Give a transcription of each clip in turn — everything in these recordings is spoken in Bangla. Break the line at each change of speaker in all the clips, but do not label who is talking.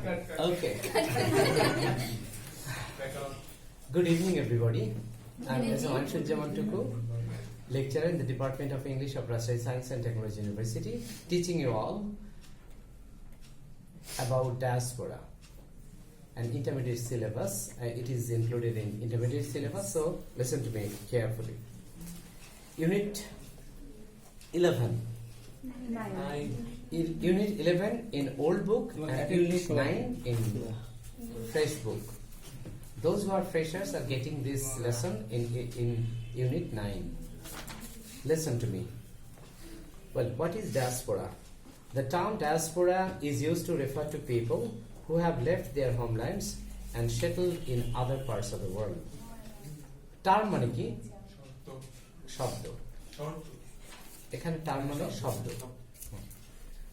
Okay. Good evening, everybody. I'm Tuku, lecturer in the Department of English of Rajshahi Science and Technology University, teaching you all about Diaspora, an intermediate syllabus. It is included in intermediate syllabus, so listen to me carefully. Unit 11. Unit 11 in old book and Unit 9 in fresh book. Those who are freshers are getting this lesson in Unit 9. Listen to me. Well, what is diaspora? The term diaspora is used to refer to people who have left their homelands and settled in other parts of the world. Term মানে কি? শব্দ। এখানে টার্ম মানে শব্দ।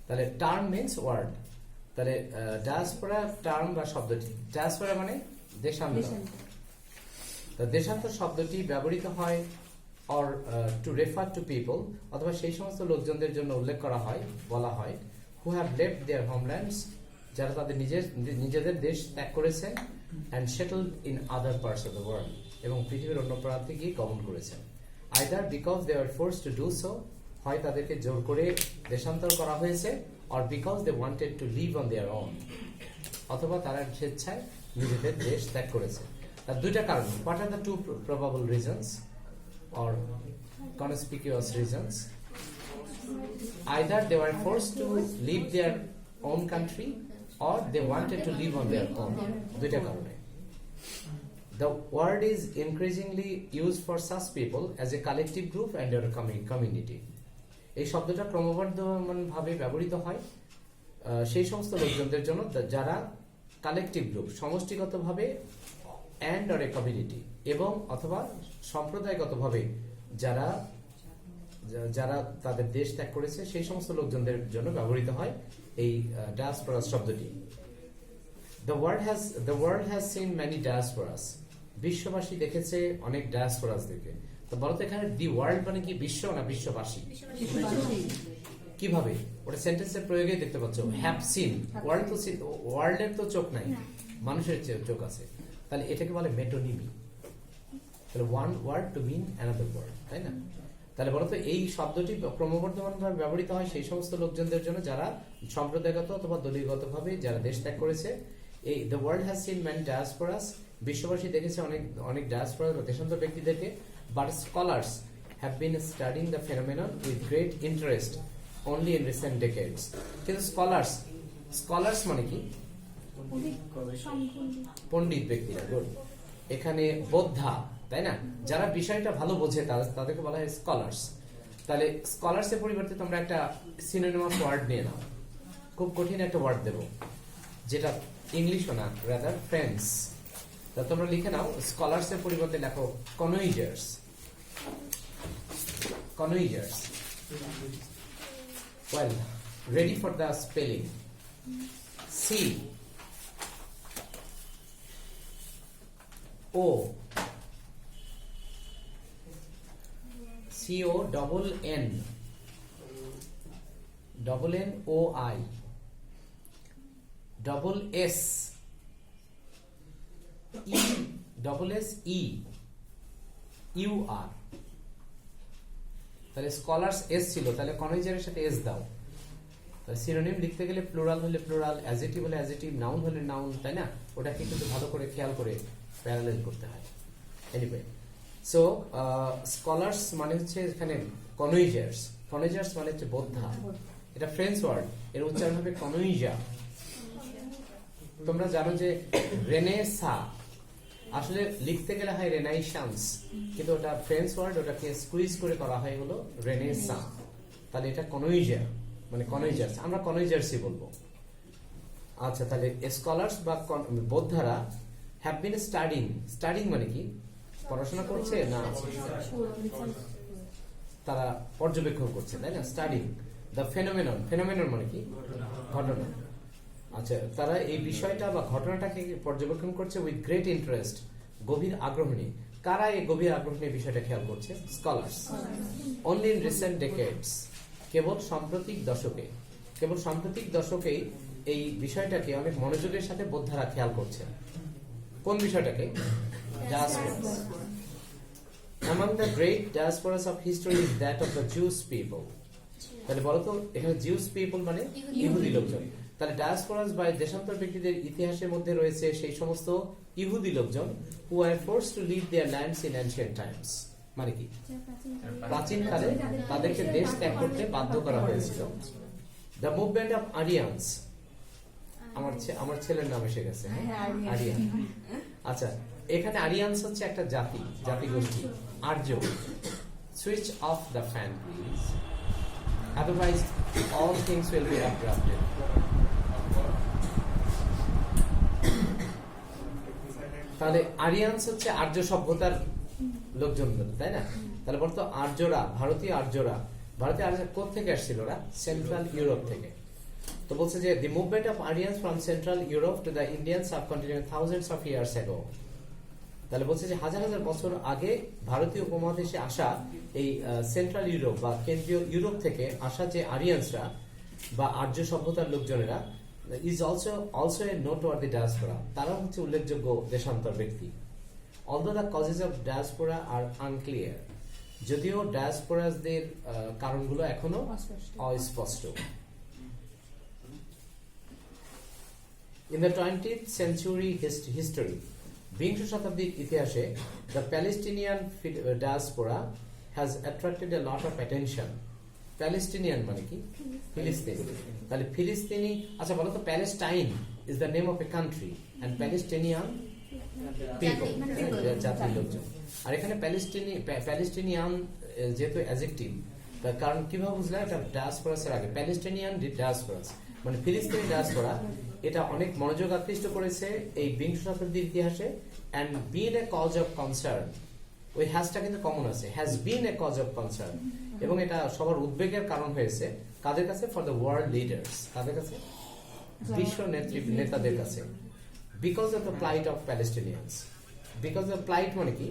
তাহলে টার্ম মিন্স ওয়ার্ড। তাহলে ডায়াসপোরা টার্ম বা শব্দটি, ডায়াসপোরা মানে দেশান্তর। তো দেশান্তর শব্দটি ব্যবহৃত হয় or two refer to people, অথবা সেই সমস্ত লোকজনদের জন্য উল্লেখ করা হয়, বলা হয়, হু হ্যাভ লেফট দেয়ার হোমল্যান্ডস, যারা তাদের নিজেদের দেশ ত্যাগ করেছেন, and settled in other parts of the world, এবং পৃথিবীর অন্য প্রান্তে গিয়ে গমন করেছেন। Either because they are forced to do so, হয় তাদেরকে জোর করে দেশান্তর করা হয়েছে, or because they wanted to live on their own, অথবা তারা স্বেচ্ছায় নিজেদের দেশ ত্যাগ করেছে। তার দুইটা কারণ। What are the two probable reasons or conspicuous reasons? Either they were forced to leave their own country or they wanted to live on their own. দুইটা কারণে। The word is increasingly used for such people as a collective group and a community. এই শব্দটা ক্রমবর্ধমানভাবে ব্যবহৃত হয় সেই সমস্ত লোকজনদের জন্য যারা কালেকটিভ গ্রুপ, সমষ্টিগতভাবে, অ্যান্ড অর এ কমিউনিটি, এবং অথবা সম্প্রদায়গতভাবে যারা যারা তাদের দেশ ত্যাগ করেছে সেই সমস্ত লোকজনদের জন্য ব্যবহৃত হয় এই ডায়াসপোরা শব্দটি। The world has seen many diasporas. বিশ্ববাসী দেখেছে অনেক ডায়াসপোরাস দেখে। তো বলতো এখানে দি ওয়ার্ল্ড মানে কি বিশ্ব না বিশ্ববাসী? কিভাবে? ওটা সেন্টেন্সের প্রয়োগে দেখতে পাচ্ছ। হ্যাভ সিন, ওয়ার্ল্ড তো ওয়ার্ল্ডের তো চোখ নাই, মানুষের চোখ আছে। তাহলে এটাকে বলে মেটোনিমি। তাহলে ওয়ান ওয়ার্ড টু মিন অ্যানাদার ওয়ার্ড, তাই না? তাহলে বলতো এই শব্দটি ক্রমবর্ধমানভাবে ব্যবহৃত হয় সেই সমস্ত লোকজনদের জন্য যারা সম্প্রদায়গত অথবা দলীয়গতভাবে যারা দেশ ত্যাগ করেছে। এই the world has seen many diasporas, বিশ্ববাসী দেখেছে অনেক ডায়াসপোরা বা দেশান্তর ব্যক্তিদেরকে। But scholars have been studying the phenomenon with great interest only in recent decades. কিন্তু স্কলার্স মানে কি? পণ্ডিত ব্যক্তিরা। গুড। এখানে বোদ্ধা, তাই না? যারা বিষয়টা ভালো বোঝে তাদেরকে বলা হয় স্কলার্স। তাহলে স্কলার্স এর পরিবর্তে তোমরা একটা সিনোনিমাস ওয়ার্ড নিয়ে নাও। খুব কঠিন একটা ওয়ার্ড দেব, যেটা ইংলিশও না, রাদার ফ্রেন্ডস। তা তোমরা লিখে নাও, স্কলার্স এর পরিবর্তে লেখো কনইজার্স। কনইজার্স। Well, ready for the spelling. C O C O double N O I double S E double S E U R. তাহলে স্কলার্স এস ছিল, তাহলে কনইজারের সাথে এস দাও। তাহলে সিনোনিম লিখতে গেলে প্লুরাল হলে প্লুরাল, অ্যাডজেক্টিভ হলে অ্যাডজেক্টিভ, নাউন হলে নাউন, তাই না? ওটাকে কিন্তু ভালো করে খেয়াল করে প্যারালেল করতে হয়। এনিওয়ে, সো স্কলার্স মানে হচ্ছে এখানে কনইজার্স। কনইজার্স মানে হচ্ছে বোদ্ধা। এটা ফ্রেঞ্চ ওয়ার্ড, এর উচ্চারণ হবে কনইজা। তোমরা জানো যে রেনেসা আসলে লিখতে গেলে হয় রেনাইশান্স, কিন্তু ওটা ফ্রেঞ্চ ওয়ার্ড, ওটাকে স্কুইজ করে করা হয় হলো রেনেসা। তাহলে এটা কনইজা মানে কনইজার্স, আমরা কনইজার্সই বলবো। আচ্ছা, তাহলে স্কলার্স বা বোদ্ধারা হ্যাভ বিন স্টাডিং মানে কি? পড়াশোনা করছে না, তারা পর্যবেক্ষণ করছে, তাই না? স্টাডিং দ্য ফেনোমেনন মানে কি? ঘটনা। আচ্ছা, তারা এই বিষয়টা বা ঘটনাটাকে পর্যবেক্ষণ করছে উইথ গ্রেট ইন্টারেস্ট, গভীর আগ্রহ নিয়ে। কারা এই গভীর আগ্রহ নিয়ে বিষয়টা খেয়াল করছে? Scholars. Only in recent decades, কেবল সাম্প্রতিক দশকেই এই বিষয়টাকে অনেক মনোযোগের সাথে বোদ্ধারা খেয়াল করছেন। কোন বিষয়টাকে? Diaspora. Among the great diasporas of history is that of the Jewish people. তাহলে বলতো এখানে Jewish people মানে ইহুদি লোকজন। তাহলে ডায়াসপোরাস বা দেশান্তর ব্যক্তিদের ইতিহাসের মধ্যে রয়েছে সেই সমস্ত ইহুদি লোকজন who were forced to leave their lands in ancient times. মানে কি? প্রাচীনকালে তাদেরকে দেশ ত্যাগ করতে বাধ্য করা হয়েছিল। The movement of Aryans. আমার ছেলের নাম এসে গেছে, আরিয়ান। আচ্ছা, এখানে আরিয়ানস হচ্ছে একটা জাতিগোষ্ঠী, আর্য। Switch off the fan please, otherwise all things will be abrupted. তাহলে আরিয়ানস হচ্ছে আর্য সভ্যতার লোকজন, তাই না? তাহলে বলতো আর্যরা, ভারতীয় আর্যরা কোথেকে আসছিল? ওরা সেন্ট্রাল ইউরোপ থেকে। তো বলছে যে the movement of Aryans from Central Europe to the Indian subcontinent thousands of years ago. তাহলে বলছে যে হাজার হাজার বছর আগে ভারতীয় উপমহাদেশে আসা এই সেন্ট্রাল ইউরোপ বা কেন্দ্রীয় ইউরোপ থেকে আসা যে আরিয়ানসরা বা আর্য সভ্যতার লোকজনেরা is also a noteworthy diaspora. তারা হচ্ছে উল্লেখযোগ্য দেশান্তর ব্যক্তি। Although the causes of diaspora are unclear, যদিও ডায়াসপোরাসদের কারণগুলো এখনো অস্পষ্ট। In the 20th century history, বিংশ শতাব্দীর ইতিহাসে the Palestinian diaspora has attracted a lot of attention. Palestinian মানে কি? ফিলিস্তিন। তাহলে ফিলিস্তিনি, আচ্ছা বলো তো, Palestine is the name of a country and Palestinian people, জাতির লোকজন। আর এখানে প্যালেস্টিনিয়ান যেহেতু অ্যাডজেক্টিভ, তার কারণ কিভাবে বুঝলে? এটা ডায়াসপোরাসের আগে প্যালেস্টিনিয়ান ডায়াসপোরাস মানে ফিলিস্তিনি ডায়াসপোরা, এটা অনেক মনোযোগ আকৃষ্ট করেছে এই বিংশ শতাব্দীর ইতিহাসে। and been a cause of concern, ওই হ্যাশটা কিন্তু কমন আছে, has been a cause of concern, এবং এটা সবার উদ্বেগের কারণ হয়েছে কাদের কাছে? for the world leaders, কাদের কাছে? বিশ্ব নেতাদের কাছে। because of the plight of Palestinians. because of plight মানে কি?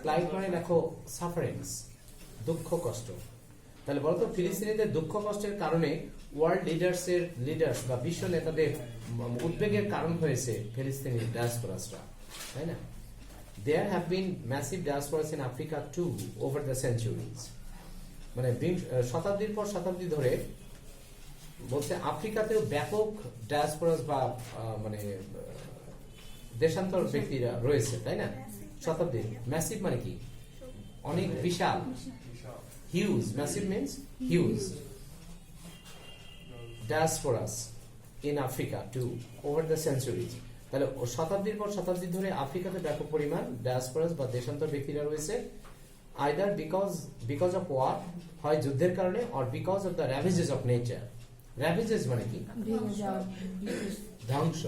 plight মানে দেখো সাফারিংস, দুঃখ কষ্ট। তাহলে বলতো ফিলিস্তিনিদের দুঃখ কষ্টের কারণে ওয়ার্ল্ড লিডার্স বা বিশ্ব নেতাদের উদ্বেগের কারণ হয়েছে ফিলিস্তিনি ডায়াসপোরাসরা, তাই না? There have been massive diasporas in Africa too over the centuries. মানে শতাব্দীর পর শতাব্দী ধরে বলতে আফ্রিকাতেও ব্যাপক ডায়াসপোরাস বা মানে দেশান্তর ব্যক্তিরা রয়েছে, তাই না? শতাব্দী। ম্যাসিভ মানে কি? অনেক বিশাল, huge. Massive means huge. diasporas in Africa too over the centuries. তাহলে শতাব্দীর পর শতাব্দী ধরে আফ্রিকাতে ব্যাপক পরিমাণ ডায়াসপোরাস বা দেশান্তর ব্যক্তিরা রয়েছে, either because of war, হয় যুদ্ধের কারণে, or because of the ravages of nature. ravages মানে কি? ধ্বংস।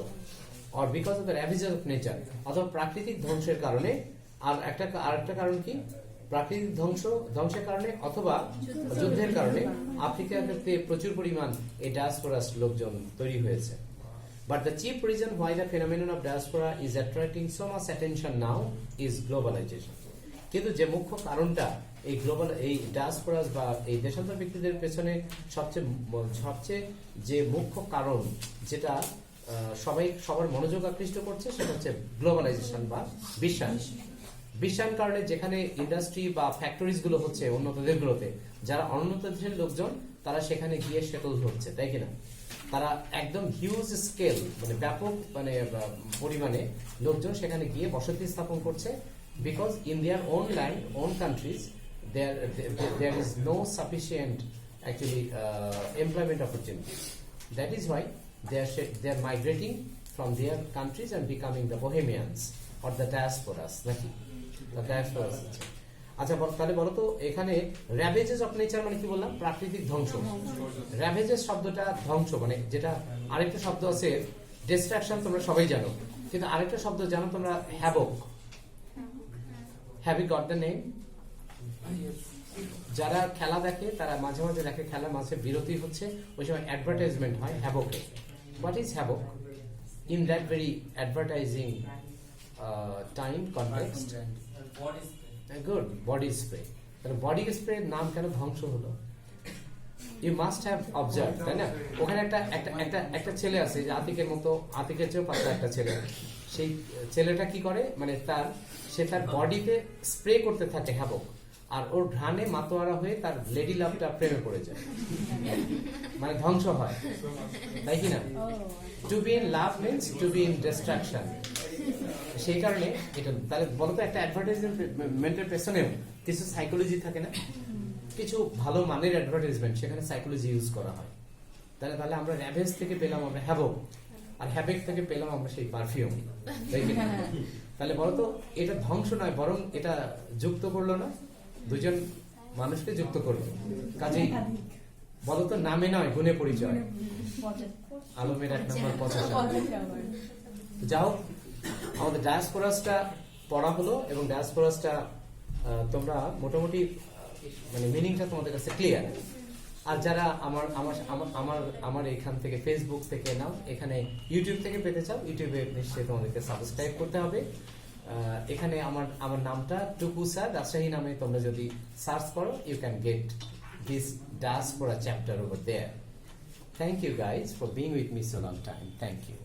or because of the ravages of nature, অথবা প্রাকৃতিক ধ্বংসের কারণে। আর একটা কারণ কি? প্রাকৃতিক ধ্বংসের কারণে অথবা যুদ্ধের কারণে আফ্রিকাতে প্রচুর পরিমাণ এই ডায়াসপোরাস লোকজন তৈরি হয়েছে। But the chief reason why the phenomenon of diaspora is attracting so much attention now is globalization. কিন্তু যে মুখ্য কারণটা এই ডায়াসপোরাস বা এই দেশান্তর ব্যক্তিদের পেছনে সবচেয়ে যে মুখ্য কারণ যেটা সবার মনোযোগ আকৃষ্ট করছে, সেটা হচ্ছে গ্লোবালাইজেশন বা বিশ্বায়ন কারণে যেখানে ইন্ডাস্ট্রি বা ফ্যাক্টরিজ গুলো হচ্ছে উন্নত দেশগুলোতে, যারা অনুন্নত দেশের লোকজন তারা সেখানে গিয়ে সেটেল হচ্ছে, তাই কিনা? তারা একদম হিউজ স্কেল মানে ব্যাপক মানে পরিমাণে লোকজন সেখানে গিয়ে বসতি স্থাপন করছে, because in their own land, own countries there is no sufficient actually employment opportunities. That is why they are migrating from their countries and becoming the bohemians or the diasporas. আচ্ছা তাহলে বলো তো, এখানে র্যাভেজেস অফ নেচার মানে কি বললাম? প্রাকৃতিক ধ্বংস। র্যাভেজেস শব্দটা ধ্বংস মানে, যেটা আরেকটা শব্দ আছে ডিস্ট্রাকশন, তোমরা সবাই জানো, কিন্তু আরেকটা শব্দ জানো তোমরা? Havoc. Have you got the name? যারা খেলা দেখে তারা মাঝে মাঝে দেখে খেলার মাঝে বিরতি হচ্ছে, ওই সময় অ্যাডভার্টাইজমেন্ট হয় হ্যাভকে। What is havoc in that very advertising time context? Good, body spray. তাহলে বডি স্প্রে নাম কেন ধ্বংস হলো? ইউ মাস্ট হ্যাভ অবজার্ভ, তাই না? ওখানে একটা ছেলে আছে যে আতিকের মতো, আতিকের চেয়েও পাতলা একটা ছেলে। সেই ছেলেটা কি করে, মানে সে তার বডিতে স্প্রে করতে থাকে হ্যাভক, আর ওর ঘ্রাণে মাতোয়ারা হয়ে তার লেডি লাভটা প্রেমে পড়ে যায়, মানে ধ্বংস হয়, তাই কি না? To be in love means to be in destruction. সেই কারণে এটা, তাহলে বলতো একটা অ্যাডভার্টাইজমেন্টের পেছনেও কিছু সাইকোলজি থাকে না? কিছু ভালো মানের অ্যাডভার্টাইজমেন্ট, সেখানে সাইকোলজি ইউজ করা হয়। তাহলে আমরা র্যাভেজ থেকে পেলাম আমরা হ্যাভক, আর হ্যাভেক থেকে পেলাম আমরা সেই পারফিউম, তাই কি না? তাহলে বলতো এটা ধ্বংস নয়, বরং এটা যুক্ত করলো না, দুজন মানুষকে যুক্ত করলো। কাজেই বলতো নামে নয় গুণে পরিচয়। আলমের 1 নম্বর 50। যাও, আমাদের ডায়াসপোরাসটা পড়া হলো, এবং ডায়াসপোরাসটা তোমরা মোটামুটি মানে মিনিংটা তোমাদের কাছে ক্লিয়ার। আর যারা আমার এখান থেকে ফেসবুক থেকে নাও, এখানে ইউটিউব থেকে পেতে চাও, ইউটিউবে নিশ্চয়ই তোমাদেরকে সাবস্ক্রাইব করতে হবে। এখানে আমার নামটা টুকু স্যার রাজশাহী নামে তোমরা যদি সার্চ করো, you can get this diaspora chapter over there. Thank you guys for being with me so long time. Thank you.